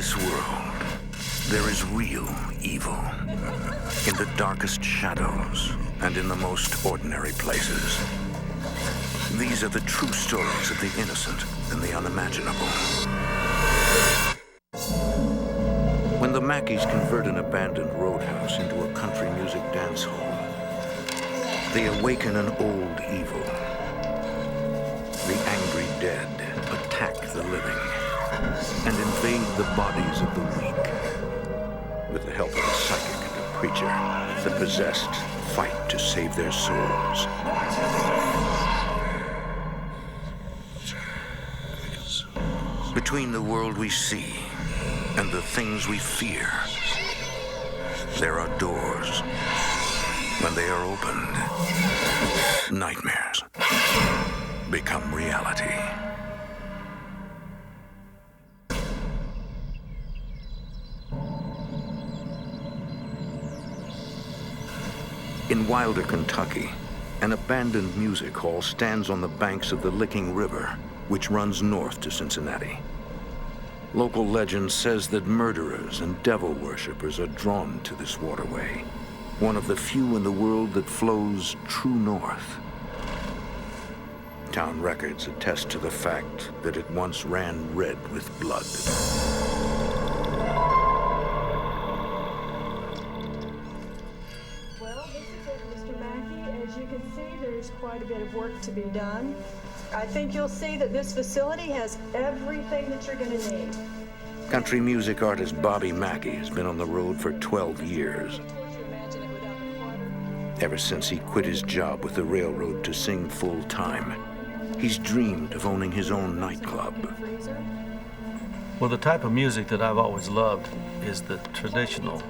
this world, there is real evil. In the darkest shadows and in the most ordinary places. These are the true stories of the innocent and the unimaginable. When the Mackeys convert an abandoned roadhouse into a country music dance hall, they awaken an old evil. The angry dead attack the living and invade the bodies of the weak. With the help of a psychic and a preacher, the possessed fight to save their souls. Between the world we see and the things we fear, there are doors. When they are opened, nightmares become reality. In Wilder, Kentucky, an abandoned music hall stands on the banks of the Licking River, which runs north to Cincinnati. Local legend says that murderers and devil worshippers are drawn to this waterway, one of the few in the world that flows true north. Town records attest to the fact that it once ran red with blood. Well, this is it, Mr. Mackey. As you can see, there's quite a bit of work to be done. I think you'll see that this facility has everything that you're going to need. Country music artist Bobby Mackey has been on the road for 12 years. Ever since he quit his job with the railroad to sing full-time, he's dreamed of owning his own nightclub. Well, the type of music that I've always loved is the traditional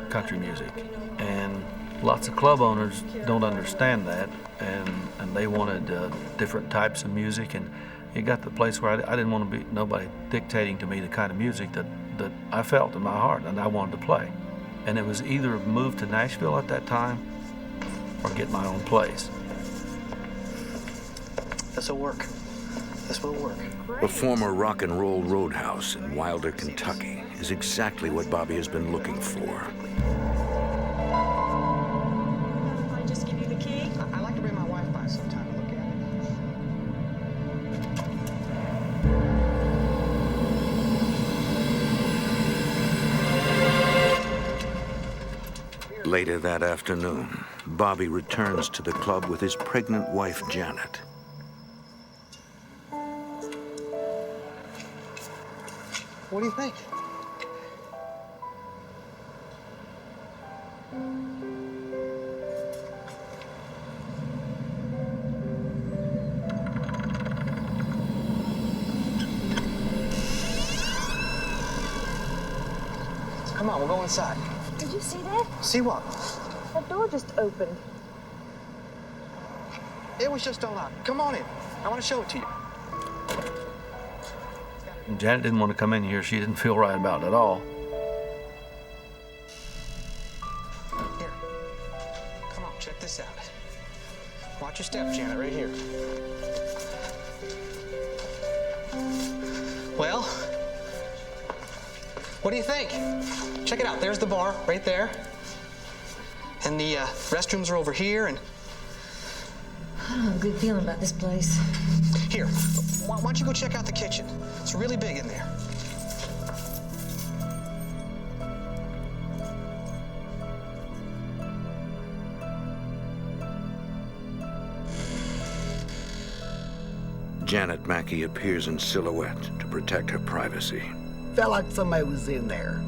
country music. And lots of club owners don't understand that, and they wanted different types of music. And it got to the place where I didn't want to be nobody dictating to me the kind of music that I felt in my heart and I wanted to play. And it was either move to Nashville at that time or get my own place. This will work. This will work. The former rock and roll roadhouse in Wilder, Kentucky is exactly what Bobby has been looking for. If I just give you the key? I'd like to bring my wife by sometime to look at it. Later that afternoon, Bobby returns to the club with his pregnant wife, Janet. What do you think? Come on, we'll go inside. Did you see that? See what? That door just opened. It was just unlocked. Come on in. I want to show it to you. Janet didn't want to come in here. She didn't feel right about it at all. Here. Come on, check this out. Watch your step, Janet, right here. Well, what do you think? Check it out. There's the bar right there. And the restrooms are over here, and... I don't have a good feeling about this place. Here, why don't you go check out the kitchen? It's really big in there. Janet Mackey appears in silhouette to protect her privacy. Felt like somebody was in there.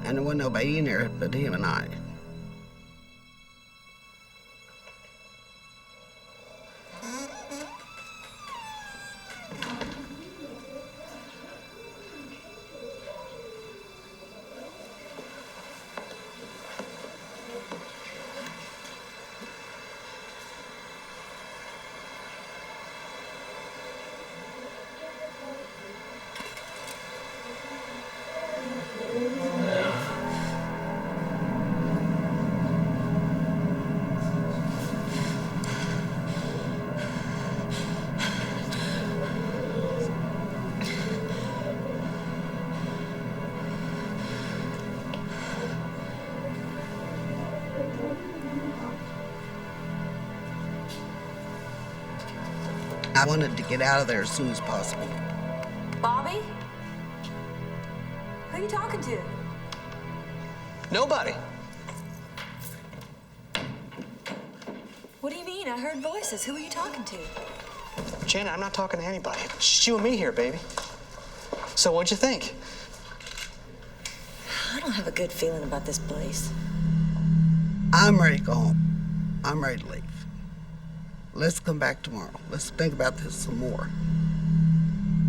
And there wasn't nobody in there but him and I. I wanted to get out of there as soon as possible. Bobby? Who are you talking to? Nobody. What do you mean? I heard voices. Who are you talking to? Janet, I'm not talking to anybody. It's just you and me here, baby. So what'd you think? I don't have a good feeling about this place. I'm ready to go home. I'm ready to leave. Let's come back tomorrow. Let's think about this some more.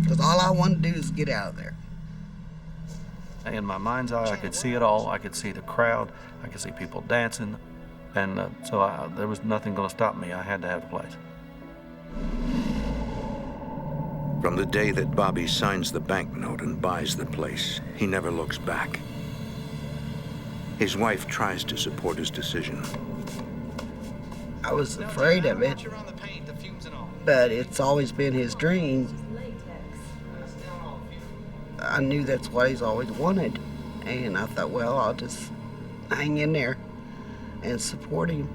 Because all I want to do is get out of there. In my mind's eye, I could see it all. I could see the crowd. I could see people dancing. And so there was nothing going to stop me. I had to have the place. From the day that Bobby signs the banknote and buys the place, he never looks back. His wife tries to support his decision. I was afraid of it, but it's always been his dream. I knew that's what he's always wanted. And I thought, well, I'll just hang in there and support him.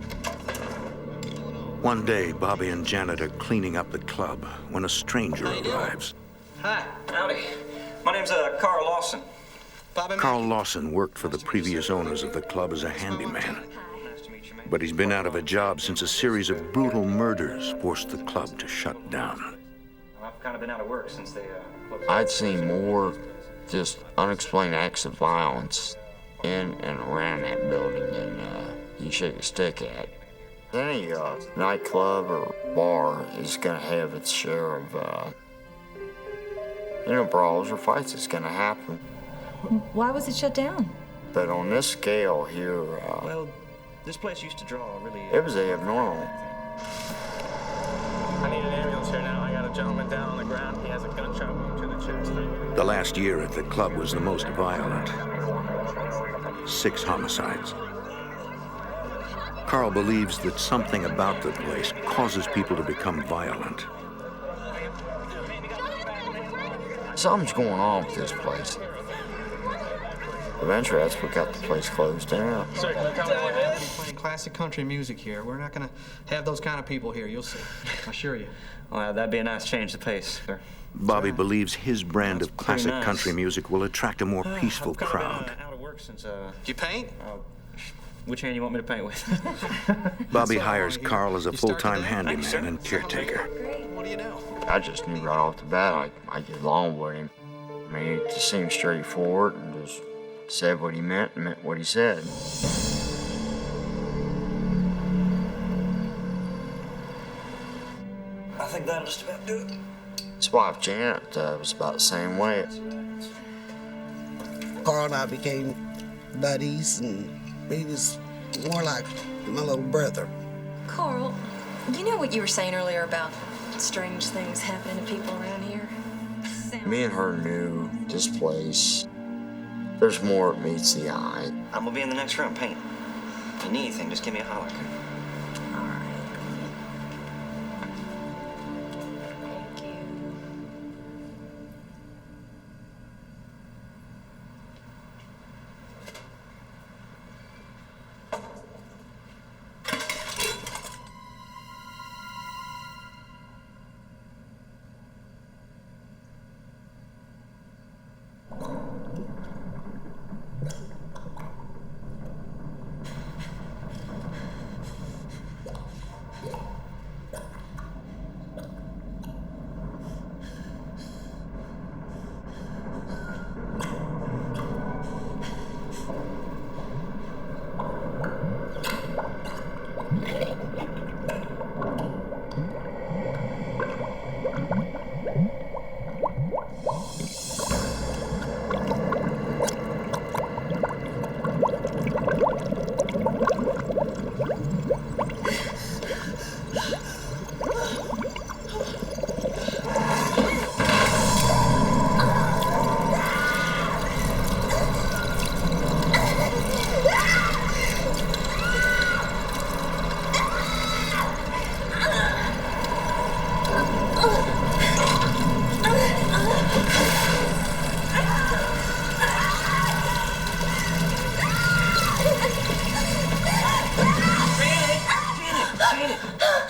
One day, Bobby and Janet are cleaning up the club when a stranger arrives. Hi, howdy. My name's Carl Lawson. Bobby Carl Mackey. Lawson worked for the previous owners of the club as a handyman. But he's been out of a job since a series of brutal murders forced the club to shut down. I've kind of been out of work since they closed. I'd seen more just unexplained acts of violence in and around that building than you shake a stick at. Any nightclub or bar is going to have its share of, brawls or fights. It's going to happen. Why was it shut down? But on this scale here, Well, this place used to draw really... it was abnormal. I need an ambulance here now. I got a gentleman down on the ground. He has a gunshot wound to the chest. The last year at the club was the most violent. 6 homicides. Carl believes that something about the place causes people to become violent. Something's going on with this place. Eventually, that's what got the place closed down. Sir, can you tell me what happened? Playing classic country music here. We're not gonna have those kind of people here. You'll see. I assure you. Well, that'd be a nice change of pace, sir. Bobby believes his brand of That's pretty classic nice. country music will attract a more peaceful I've kind crowd. of been out of work since, Do you paint? which hand you want me to paint with? Bobby That's what I hires wanna hear. Carl as a You start full-time today? handyman Thanks, sir. and caretaker. What do you know? I just knew right off the bat I get along with him. I mean, it just seemed straightforward and just said what he meant and meant what he said. I think that'll just about do it. His wife, Janet, was about the same way. Carl and I became buddies, and he was more like my little brother. Carl, you know what you were saying earlier about strange things happening to people around here? Me and her knew this place. There's more that meets the eye. I'm gonna be in the next room painting. If you need anything, just give me a holler. All right. Thank you.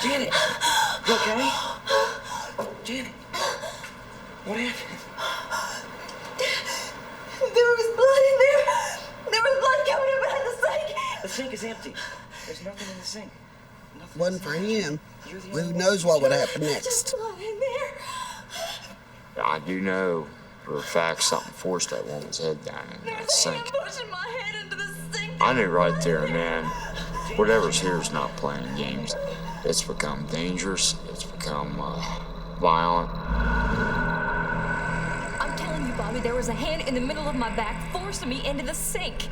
Janet! You okay? Janet, what happened? There was blood in there. There was blood coming up out of the sink. The sink is empty. There's nothing in the sink. Wasn't for him. Who knows what would happen next? Just blood in there. I do know for a fact something forced that woman's head down in that sink. Pushing my head into the sink. I knew right there and then, whatever's here is not playing games. It's become dangerous. It's become violent. I'm telling you, Bobby, there was a hand in the middle of my back forcing me into the sink.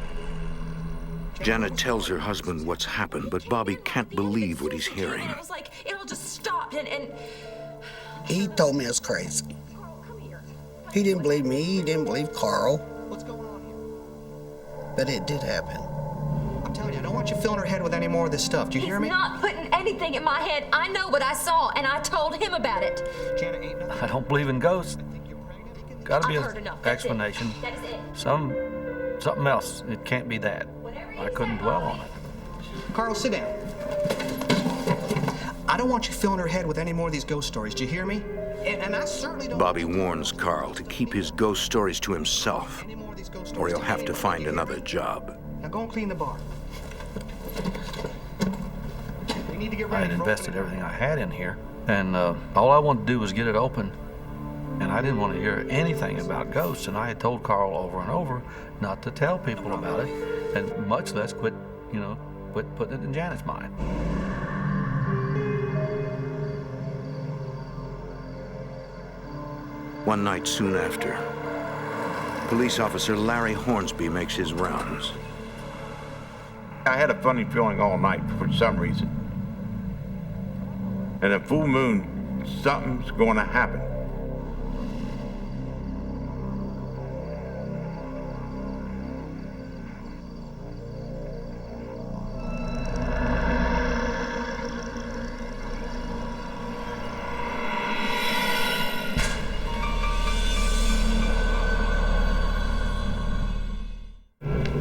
Janet tells her husband what's happened, but Bobby can't believe what he's hearing. I was like, it all just stopped and... He told me I was crazy. He didn't believe me. He didn't believe Carl. What's going on here? But it did happen. I'm telling you, I don't want you filling her head with any more of this stuff. Do you hear me? He's not putting anything in my head. I know what I saw, and I told him about it. Janet, ain't nothing. I don't believe in ghosts. Gotta be I've an heard enough. That's explanation. That is it. Something else. It can't be that. I couldn't dwell on it. Carl, sit down. I don't want you filling her head with any more of these ghost stories. Do you hear me? And I certainly don't. Bobby warns Carl to keep his ghost stories to himself, or he'll have to find another job. Now go and clean the bar. We need to get I ready had for invested opening. everything I had in here, and all I wanted to do was get it open. And I didn't want to hear anything about ghosts, and I had told Carl over and over not to tell people about it, and much less quit putting it in Janet's mind. One night soon after, police officer Larry Hornsby makes his rounds. I had a funny feeling all night for some reason. And a full moon, something's going to happen.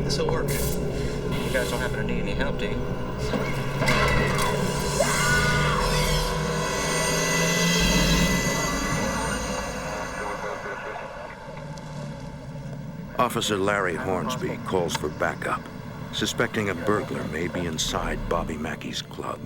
This'll work. You guys don't happen to need any help, do you? Officer Larry Hornsby calls for backup, suspecting a burglar may be inside Bobby Mackey's club.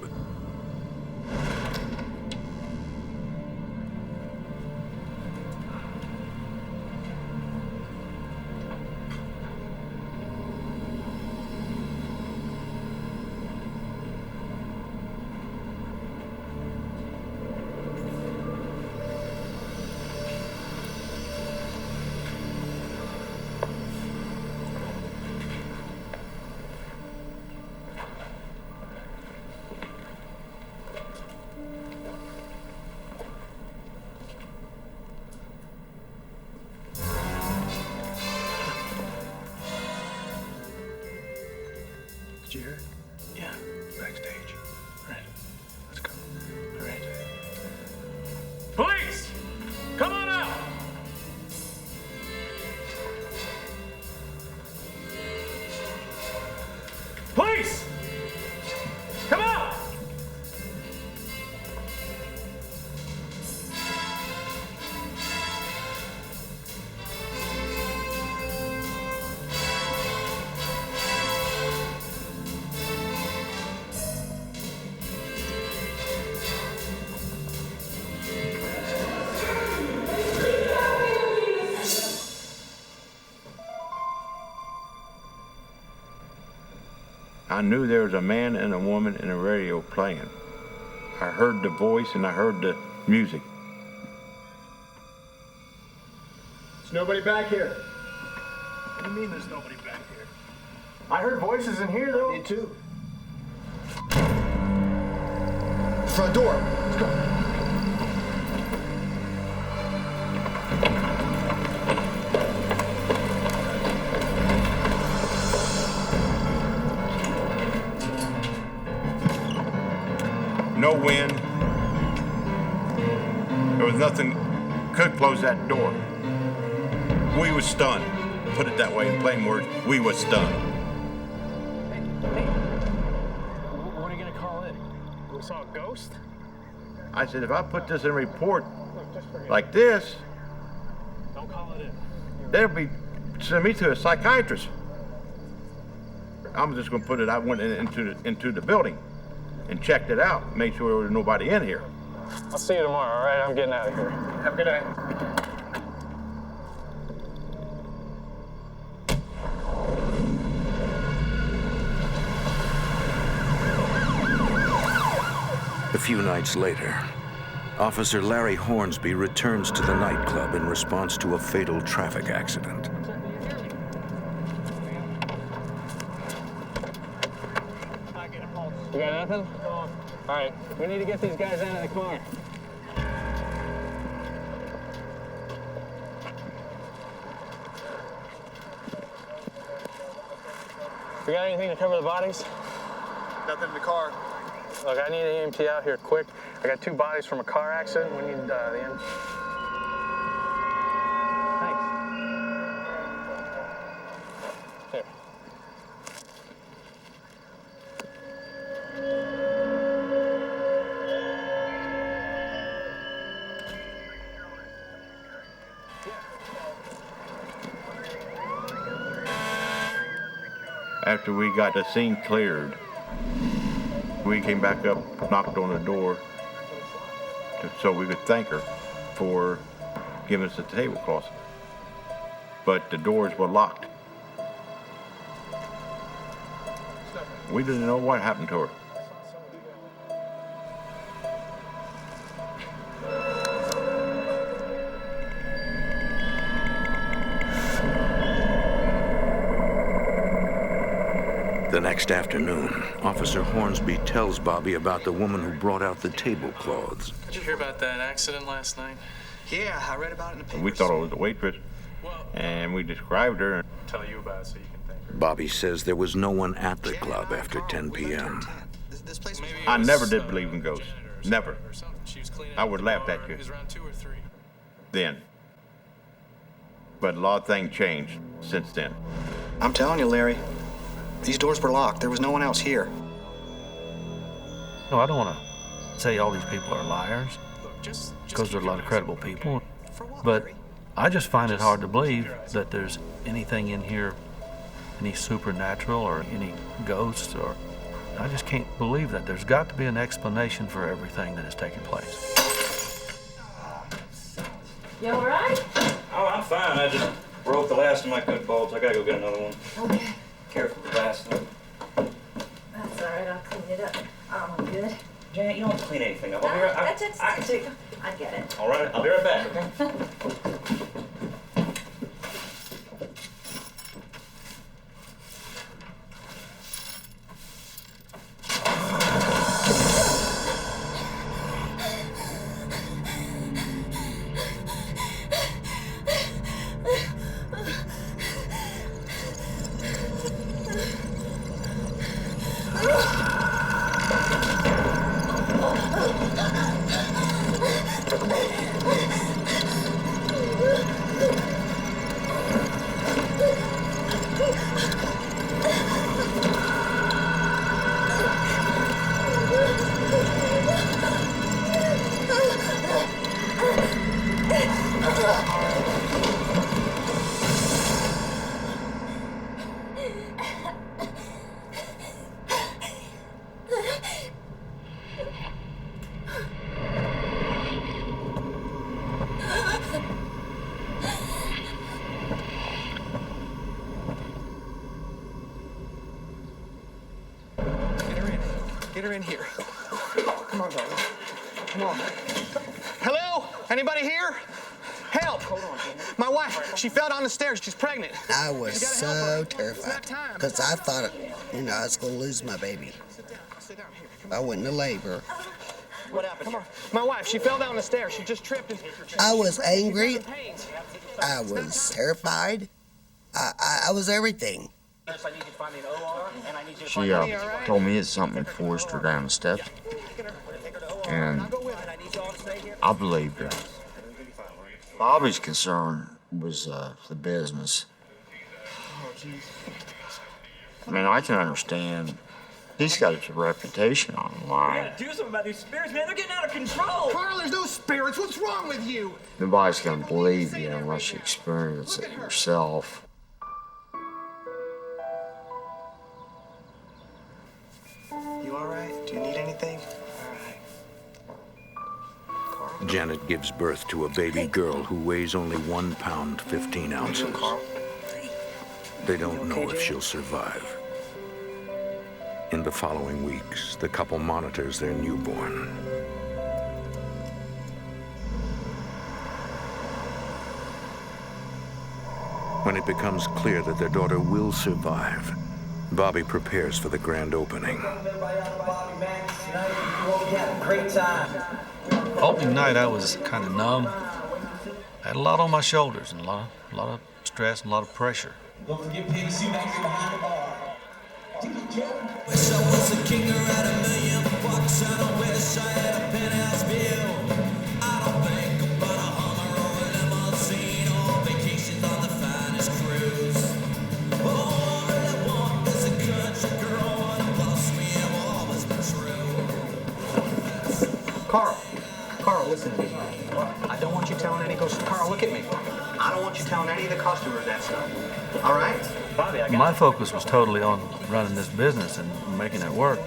Did you hear it? Yeah, backstage. All right, let's go. All right. Police! Come on out! Police! Come out! I knew there was a man and a woman in a radio playing. I heard the voice and I heard the music. There's nobody back here. What do you mean there's nobody back here? I heard voices in here, though. Me too. Front door. Let's go. No wind. There was nothing could close that door. We was stunned. Put it that way in plain words, we was stunned. Hey, what are you gonna call in? We saw a ghost? I said, if I put this in a report, like this, Don't call it in. they'll be sending me to a psychiatrist. I'm just gonna put it, I went into the building and checked it out, made sure there was nobody in here. I'll see you tomorrow, all right? I'm getting out of here. Have a good day. A few nights later, Officer Larry Hornsby returns to the nightclub in response to a fatal traffic accident. You got nothing? All right, we need to get these guys out of the car. We got anything to cover the bodies? Nothing in the car. Look, I need an EMT out here quick. I got 2 bodies from a car accident. We need the end. Thanks. Here. After we got the scene cleared, we came back up, knocked on the door so we could thank her for giving us the tablecloth. But the doors were locked. We didn't know what happened to her. The next afternoon, Officer Hornsby tells Bobby about the woman who brought out the tablecloths. Did you hear about that accident last night? Yeah, I read about it in the paper. We thought it was the waitress, and we described her. Tell you about it so you can thank her. Bobby says there was no one at the club after 10 p.m. This place was... I never did believe in ghosts. Never. I would laugh at you. It was around 2 or 3. Then. But a lot of things changed since then. I'm telling you, Larry, these doors were locked. There was no one else here. No, I don't want to say all these people are liars, because there are a lot of credible people. But I just find it hard to believe that there's anything in here, any supernatural or any ghosts, or I just can't believe that. There's got to be an explanation for everything that has taken place. You all right? Oh, I'm fine. I just broke the last of my good bulbs. I gotta go get another one. Okay. Careful with the last one. That's all right. I'll clean it up. I'm good. Janet, you don't have to clean anything up. I'll be right back. I get it. All right, I'll be right back, okay? Get her in here. Come on, darling. Come on. Hello? Anybody here? Help! My wife, she fell down the stairs. She's pregnant. I was so terrified because I thought, I was going to lose my baby. I went into labor. What happened? Come on. My wife, she fell down the stairs. She just tripped. I was angry. I was terrified. I was everything. She told me it's something forced her down the steps, and I believed her. Bobby's concern was the business. I mean, I can understand He's got a reputation online. We gotta do something about these spirits, man. They're getting out of control. Carl, there's no spirits. What's wrong with you? Nobody's gonna believe you unless you experience it yourself. You all right? Do you need anything? Janet gives birth to a baby girl who weighs only 1 pound, 15 ounces. They don't know if she'll survive. In the following weeks, the couple monitors their newborn. When it becomes clear that their daughter will survive, Bobby prepares for the grand opening. Everybody out to Bobby Mackey tonight. You hope you have a great time. Opening night, I was kind of numb. I had a lot on my shoulders and a lot of stress and a lot of pressure. Don't forget Pig Suit back here behind the bar. Wish I was a king or had $1,000,000. I don't wish I had a penthouse view. I don't think about a Hummer or a limousine or vacations on the finest cruise. All I want is a country girl and a plus we have always been true. Carl, listen to me. I don't want you telling any ghosts. Carl, look at me. I don't want you telling any of the customers that stuff. All right? Bobby, I got My focus was totally on running this business and making it work.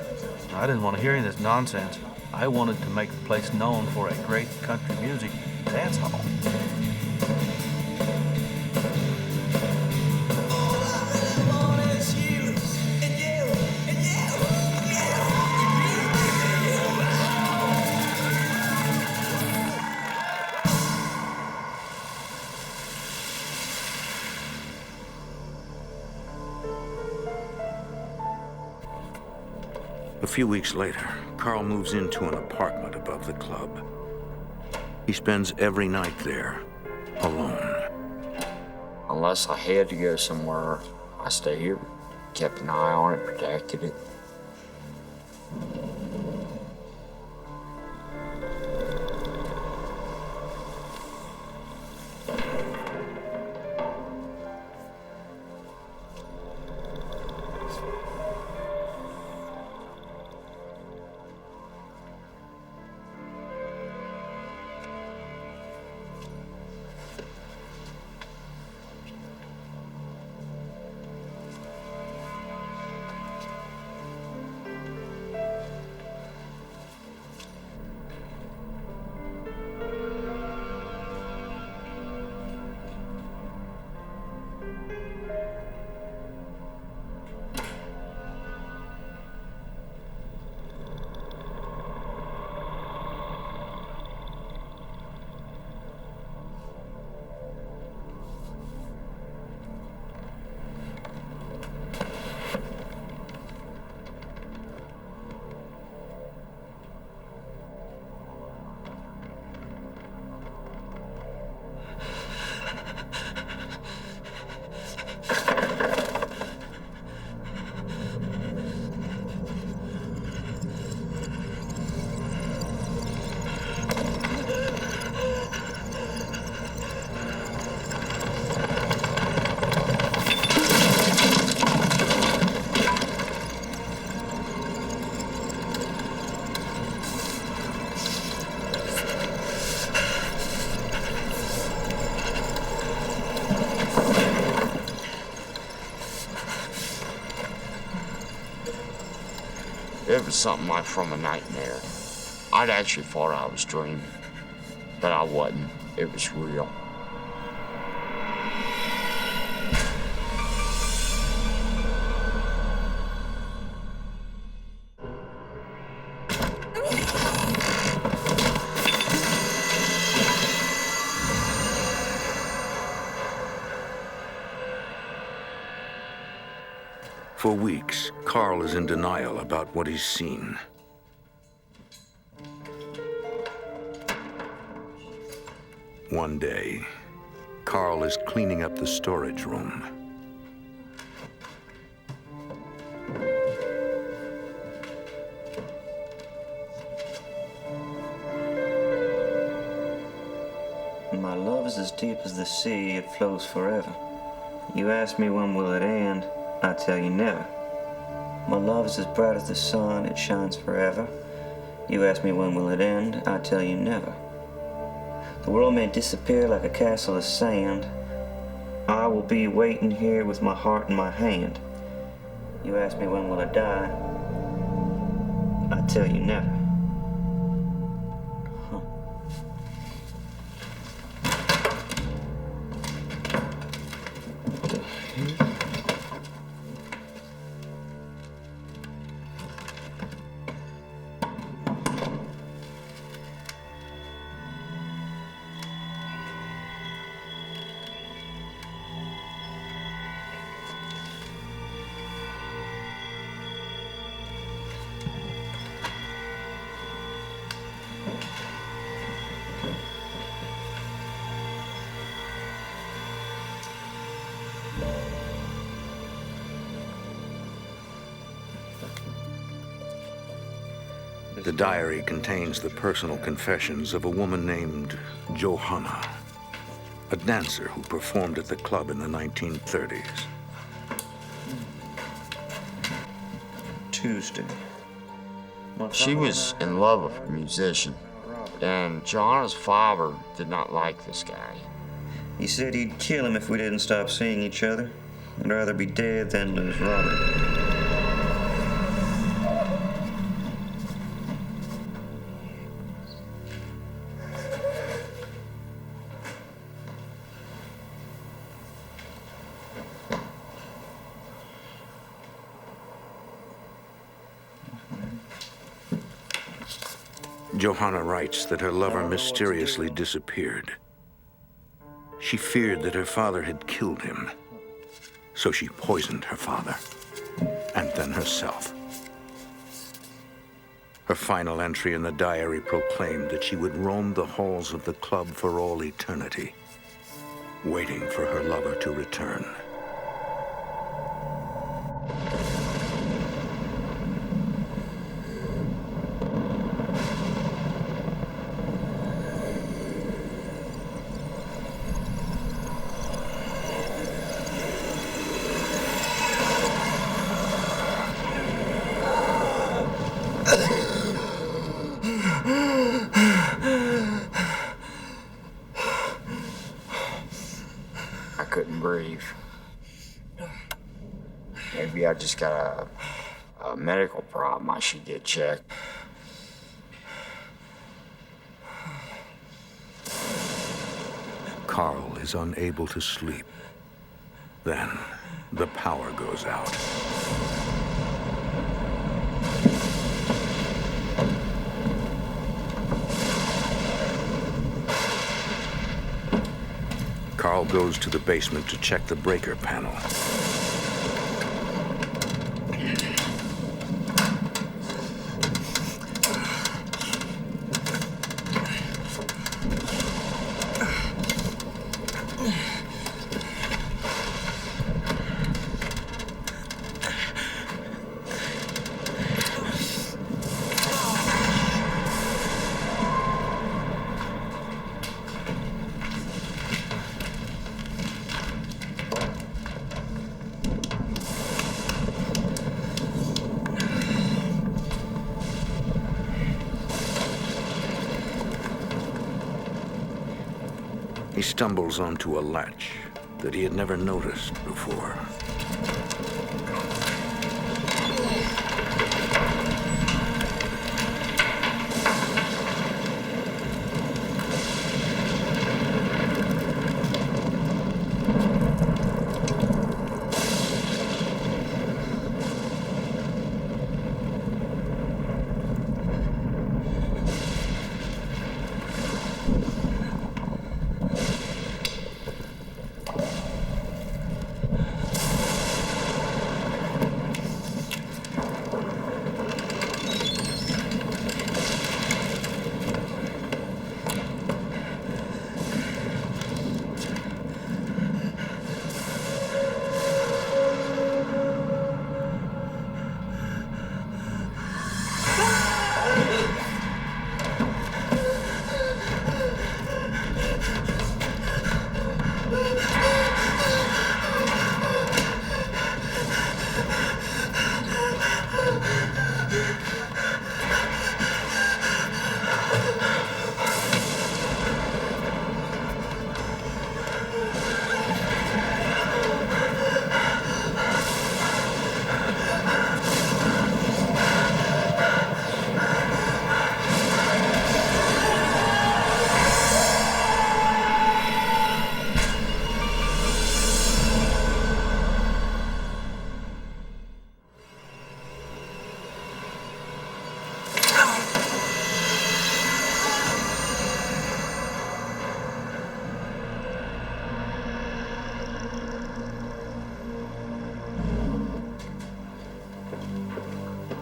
I didn't want to hear any of this nonsense. I wanted to make the place known for a great country music dance hall. A few weeks later, Carl moves into an apartment above the club. He spends every night there, alone. Unless I had to go somewhere, I stay here. Kept an eye on it, protected it. It was something like from a nightmare. I'd actually thought I was dreaming, but I wasn't. It was real. For weeks, Carl is in denial about what he's seen. One day, Carl is cleaning up the storage room. My love is as deep as the sea, it flows forever. You ask me when will it end, I tell you never. My love is as bright as the sun, it shines forever. You ask me when will it end, I tell you never. The world may disappear like a castle of sand. I will be waiting here with my heart in my hand. You ask me when will I die, I tell you never. The diary contains the personal confessions of a woman named Johanna, a dancer who performed at the club in the 1930s. Tuesday. She was in love with a musician, and Johanna's father did not like this guy. He said he'd kill him if we didn't stop seeing each other. I'd rather be dead than lose Robert. Johanna writes that her lover mysteriously disappeared. She feared that her father had killed him, so she poisoned her father, and then herself. Her final entry in the diary proclaimed that she would roam the halls of the club for all eternity, waiting for her lover to return. Maybe I just got a medical problem I should get checked. Carl is unable to sleep. Then the power goes out. Carl goes to the basement to check the breaker panel. He stumbles onto a latch that he had never noticed before.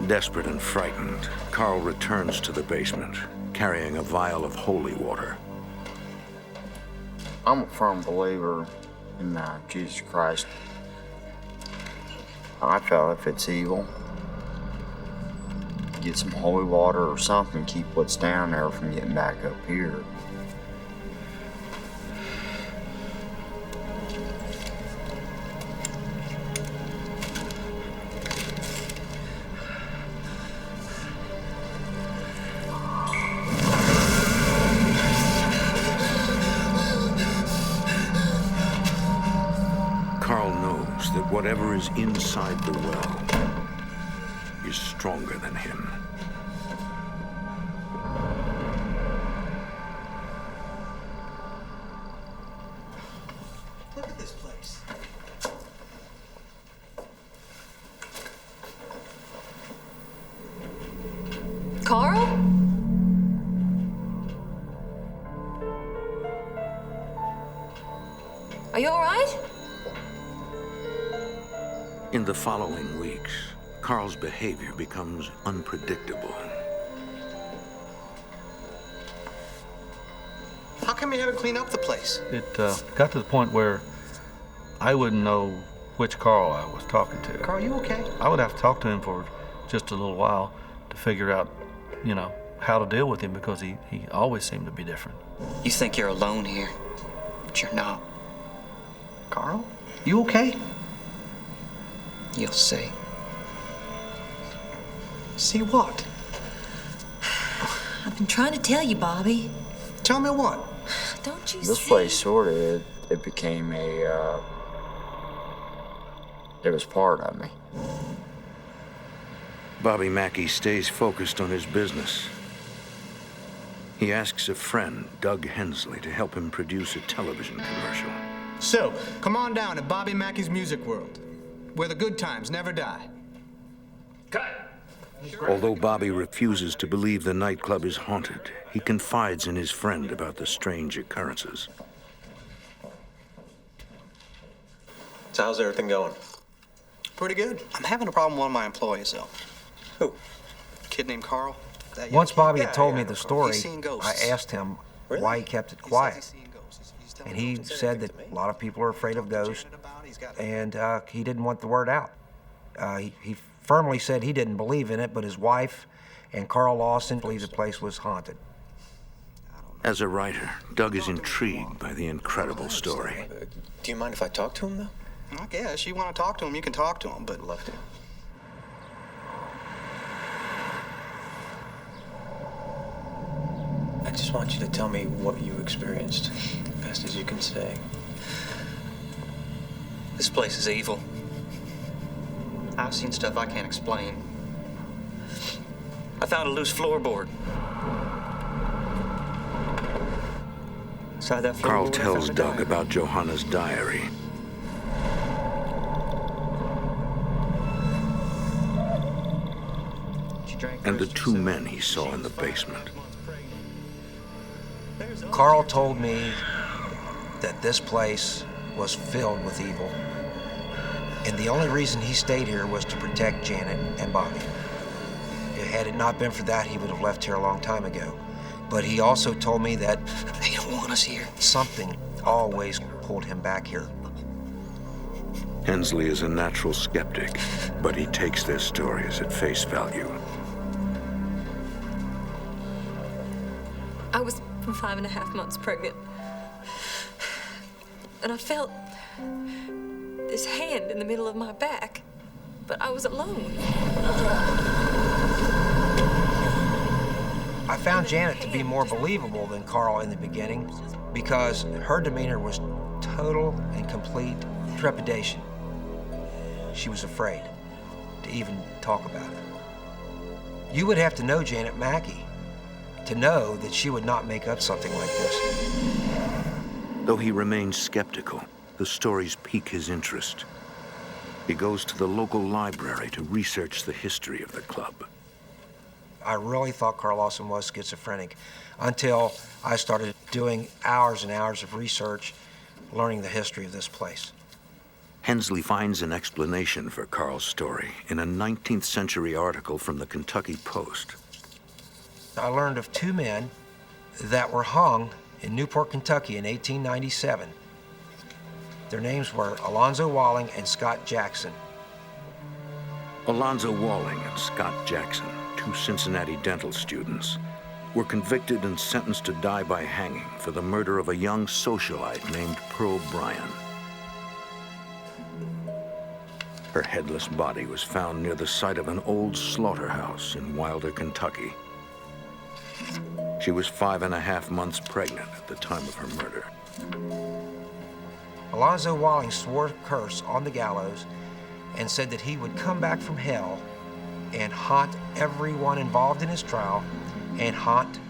Desperate and frightened, Carl returns to the basement, carrying a vial of holy water. I'm a firm believer in Jesus Christ. I felt if it's evil, get some holy water or something, keep what's down there from getting back up here. Whatever is inside the well is stronger than him. Look at this place. Carl? Are you all right? In the following weeks, Carl's behavior becomes unpredictable. How come you haven't cleaned up the place? It got to the point where I wouldn't know which Carl I was talking to. Carl, you okay? I would have to talk to him for just a little while to figure out, how to deal with him, because he always seemed to be different. You think you're alone here, but you're not. Carl, you okay? You'll see. See what? I've been trying to tell you, Bobby. Tell me what? Don't you This see? place sort of, it became it was part of me. Bobby Mackey stays focused on his business. He asks a friend, Doug Hensley, to help him produce a television commercial. So, come on down to Bobby Mackey's Music World, where the good times never die. Cut! Although Bobby refuses to believe the nightclub is haunted, he confides in his friend about the strange occurrences. So how's everything going? Pretty good. I'm having a problem with one of my employees, though. Who? A kid named Carl. Once Bobby had told me Yeah, the story, he's seen ghosts. I asked him Really? why he kept it quiet. And he said that a lot of people are afraid of ghosts, and he didn't want the word out. He firmly said he didn't believe in it, but his wife and Carl Lawson believed the place was haunted. As a writer, Doug is intrigued by the incredible story. Do you mind if I talk to him, though? I guess you want to talk to him, you can talk to him, but Love to. I just want you to tell me what you experienced, best as you can say. This place is evil. I've seen stuff I can't explain. I found a loose floorboard. Inside that floorboard, Carl I tells found a Doug diary. about Johanna's diary. And the two men he saw in the basement. Carl told me that this place was filled with evil, and the only reason he stayed here was to protect Janet and Bobby. Had it not been for that, he would have left here a long time ago. But he also told me that they don't want us here. Something always pulled him back here. Hensley is a natural skeptic, but he takes their stories at face value. I was 5.5 months pregnant. And I felt this hand in the middle of my back, but I was alone. I found Janet to be more believable than Carl in the beginning because her demeanor was total and complete trepidation. She was afraid to even talk about it. You would have to know Janet Mackey to know that she would not make up something like this. Though he remains skeptical, the stories pique his interest. He goes to the local library to research the history of the club. I really thought Carl Lawson was schizophrenic until I started doing hours and hours of research, learning the history of this place. Hensley finds an explanation for Carl's story in a 19th century article from the Kentucky Post. I learned of two men that were hung in Newport, Kentucky in 1897. Their names were Alonzo Walling and Scott Jackson. Alonzo Walling and Scott Jackson, two Cincinnati dental students, were convicted and sentenced to die by hanging for the murder of a young socialite named Pearl Bryan. Her headless body was found near the site of an old slaughterhouse in Wilder, Kentucky. She was 5.5 months pregnant at the time of her murder. Alonzo Walling swore a curse on the gallows and said that he would come back from hell and haunt everyone involved in his trial and haunt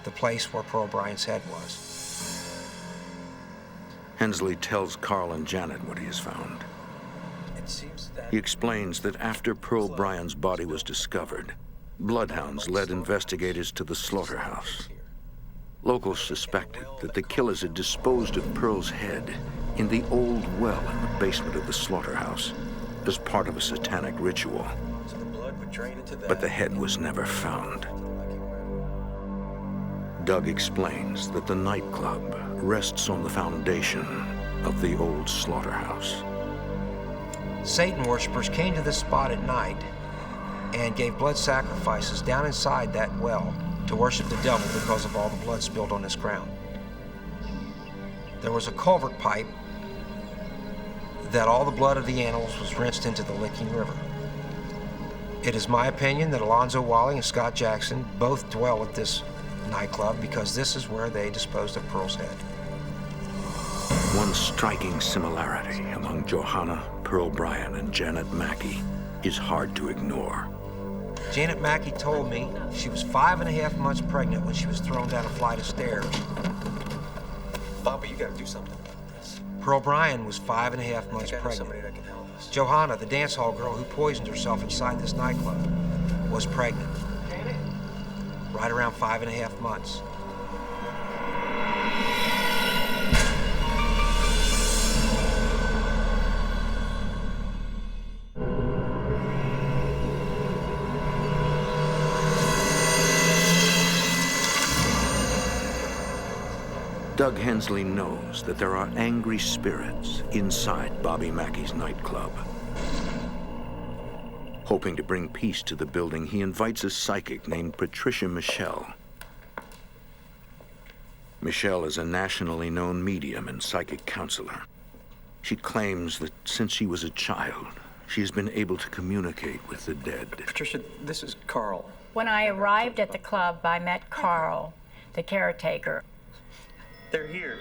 the place where Pearl Bryan's head was. Hensley tells Carl and Janet what he has found. He explains that after Pearl Bryan's body was discovered, bloodhounds led investigators to the slaughterhouse. Locals suspected that the killers had disposed of Pearl's head in the old well in the basement of the slaughterhouse as part of a satanic ritual. But the head was never found. Doug explains that the nightclub rests on the foundation of the old slaughterhouse. Satan worshippers came to this spot at night and gave blood sacrifices down inside that well to worship the devil because of all the blood spilled on this ground. There was a culvert pipe that all the blood of the animals was rinsed into the Licking River. It is my opinion that Alonzo Walling and Scott Jackson both dwell at this nightclub because this is where they disposed of Pearl's head. One striking similarity among Johanna, Pearl Bryan, and Janet Mackey is hard to ignore. Janet Mackey told me she was 5.5 months pregnant when she was thrown down a flight of stairs. Bobby, you gotta do something about this. Pearl Bryan was 5.5 months pregnant. Somebody that can help us. Johanna, the dance hall girl who poisoned herself inside this nightclub, was pregnant. Right around 5.5 months. Doug Hensley knows that there are angry spirits inside Bobby Mackey's nightclub. Hoping to bring peace to the building, he invites a psychic named Patricia Michelle. Michelle is a nationally known medium and psychic counselor. She claims that since she was a child, she has been able to communicate with the dead. Patricia, this is Carl. When I arrived at the club, I met Carl, the caretaker. They're here.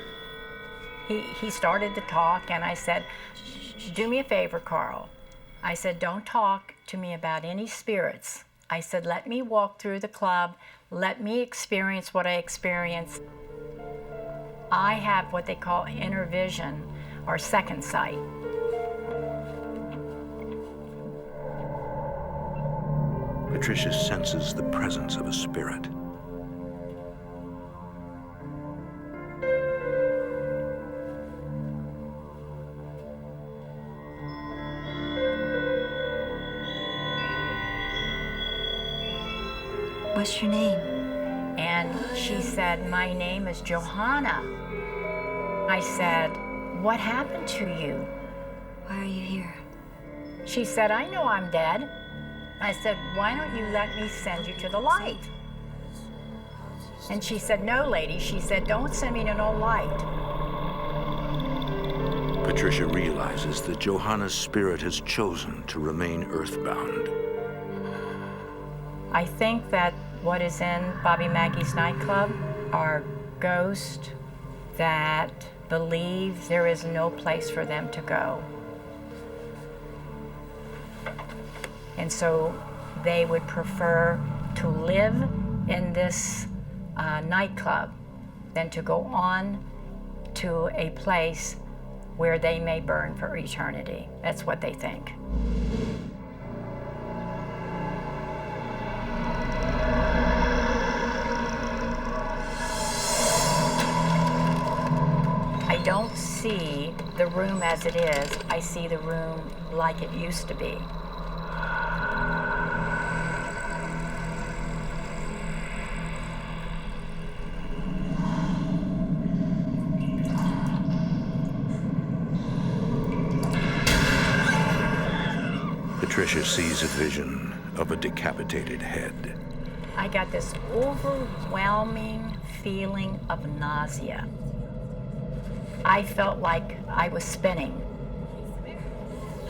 He started to talk, and I said, do me a favor, Carl. I said, don't talk to me about any spirits. I said, let me walk through the club. Let me experience what I experience. I have what they call inner vision, or second sight. Patricia senses the presence of a spirit. What's your name? And she said, my name is Johanna. I said, what happened to you? Why are you here? She said, I know I'm dead. I said, why don't you let me send you to the light? And she said, no, lady. She said, don't send me to no light. Patricia realizes that Johanna's spirit has chosen to remain earthbound. I think that what is in Bobby Mackey's nightclub are ghosts that believe there is no place for them to go. And so they would prefer to live in this nightclub than to go on to a place where they may burn for eternity. That's what they think. I don't see the room as it is. I see the room like it used to be. Patricia sees a vision of a decapitated head. I got this overwhelming feeling of nausea. I felt like I was spinning.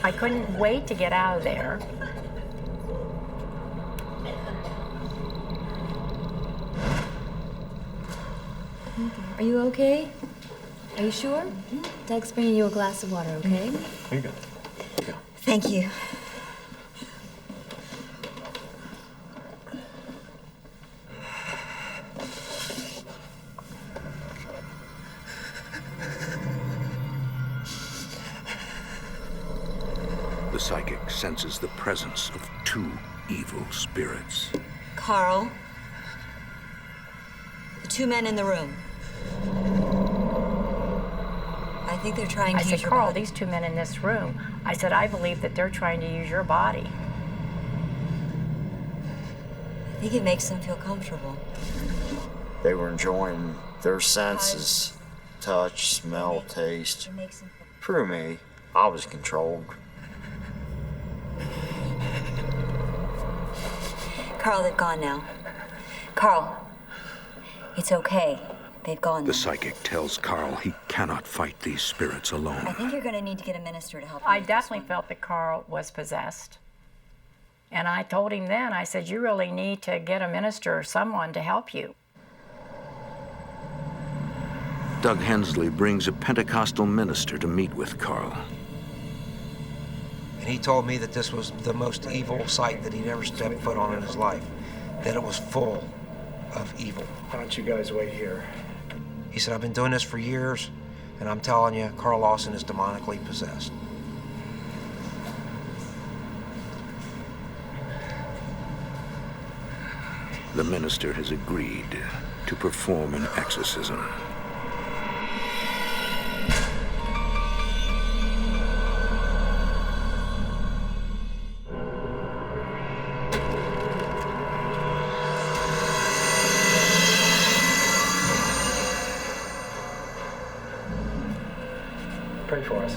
I couldn't wait to get out of there. Are you okay? Are you sure? Doug's bringing you a glass of water, okay? Here you go. Thank you. The psychic senses the presence of two evil spirits. Carl, the two men in the room. I think they're trying to I use said, your Carl, body. these two men in this room, I said, I believe that they're trying to use your body. I think it makes them feel comfortable. They were enjoying their senses, touch, smell, taste. For me, I was controlled. Carl, they've gone now. Carl, it's okay. They've gone The now. psychic tells Carl he cannot fight these spirits alone. I think you're going to need to get a minister to help you. I definitely felt that Carl was possessed. And I told him then, I said, you really need to get a minister or someone to help you. Doug Hensley brings a Pentecostal minister to meet with Carl. And he told me that this was the most evil site that he'd ever stepped foot on in his life, that it was full of evil. Why don't you guys wait here? He said, I've been doing this for years, and I'm telling you, Carl Lawson is demonically possessed. The minister has agreed to perform an exorcism. Pray for us.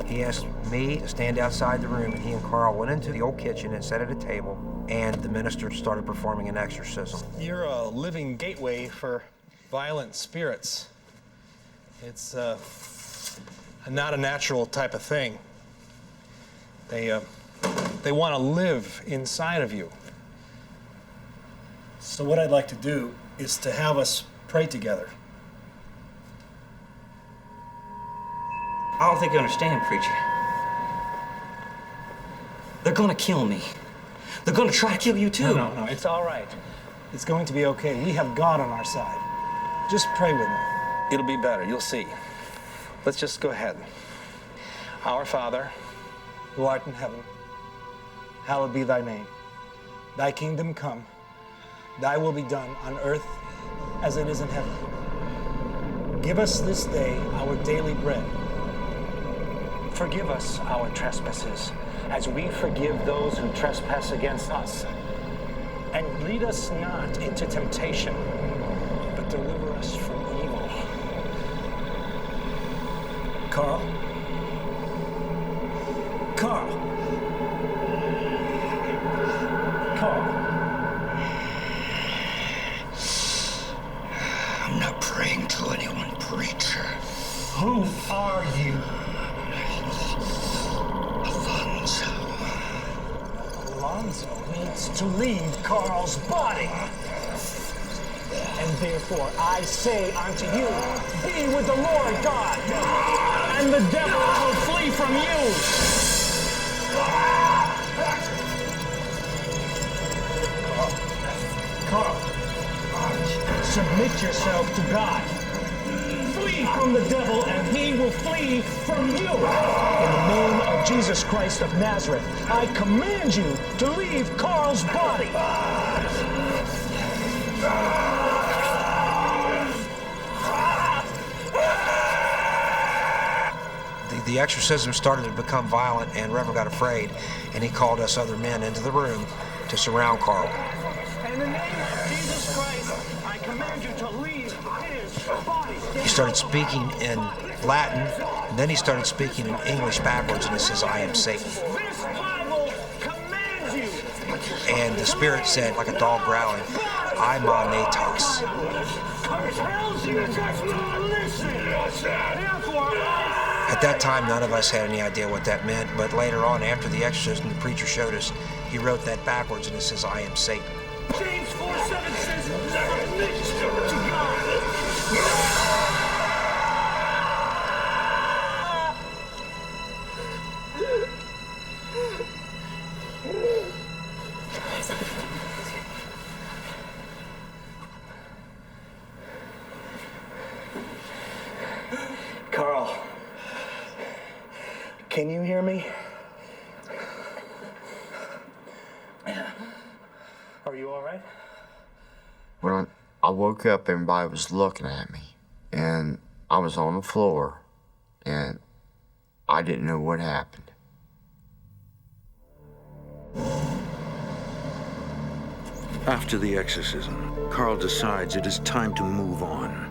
He asked me to stand outside the room, and he and Carl went into the old kitchen and sat at a table, and the minister started performing an exorcism. You're a living gateway for violent spirits. It's not a natural type of thing. They want to live inside of you. So what I'd like to do is to have us pray together. I don't think you understand, preacher. They're gonna kill me. They're gonna try to kill you too. No, it's all right. It's going to be okay. We have God on our side. Just pray with me. It'll be better, you'll see. Let's just go ahead. Our Father, who art in heaven, hallowed be thy name. Thy kingdom come, thy will be done on earth as it is in heaven. Give us this day our daily bread. Forgive us our trespasses, as we forgive those who trespass against us. And lead us not into temptation, but deliver us from evil. Carl? Carl? Carl? I'm not praying to anyone, preacher. Who are you? Alonzo needs to leave Carl's body. And therefore I say unto you, be with the Lord God, and the devil will flee from you. Carl, submit yourself to God. Flee from the devil, and he will flee from you. In the name of Jesus Christ of Nazareth, I command you to leave Carl's body. The exorcism started to become violent, and Reverend got afraid, and he called us other men into the room to surround Carl. In the name of Jesus Christ, I command you to leave his body. He started speaking in Latin, and then he started speaking in English backwards, and he says, "I am Satan." This Bible commands you. And the spirit said, like a dog growling, "I natos." Tells you just to listen. Therefore, At that time, none of us had any idea what that meant, but later on, after the exorcism, the preacher showed us, he wrote that backwards, and it says, "I am Satan." James 4:7 says, "Submit to God." Carl, can you hear me? Are you all right? When I woke up, everybody was looking at me, and I was on the floor, and I didn't know what happened. After the exorcism, Carl decides it is time to move on.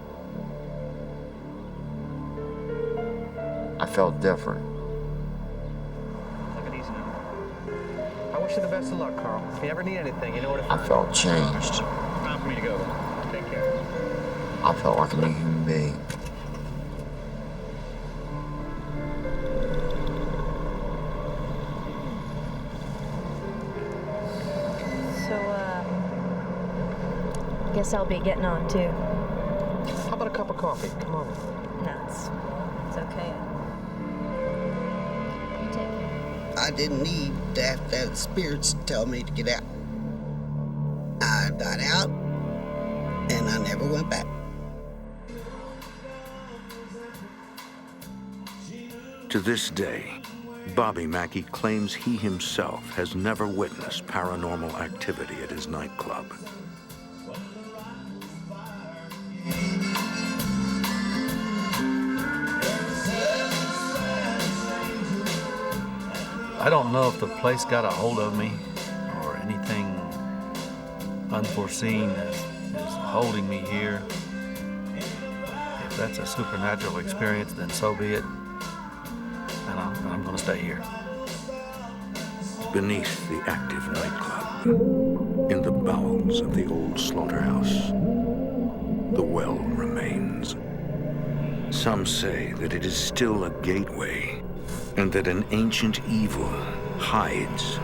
I felt different. Take it easy now. I wish you the best of luck, Carl. If you ever need anything, you know where to find I me. felt changed. Time for me to go, though. Take care. I felt like a new human being. I guess I'll be getting on too. How about a cup of coffee? Come on. No, it's okay. You take care. I didn't need to have to have spirits tell me to get out. I got out, and I never went back. To this day, Bobby Mackey claims he himself has never witnessed paranormal activity at his nightclub. I don't know if the place got a hold of me or anything unforeseen is holding me here. If that's a supernatural experience, then so be it. And I'm going to stay here. Beneath the active nightclub, in the bowels of the old slaughterhouse, the well remains. Some say that it is still a gateway, and that an ancient evil hides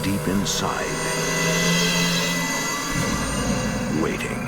deep inside, waiting.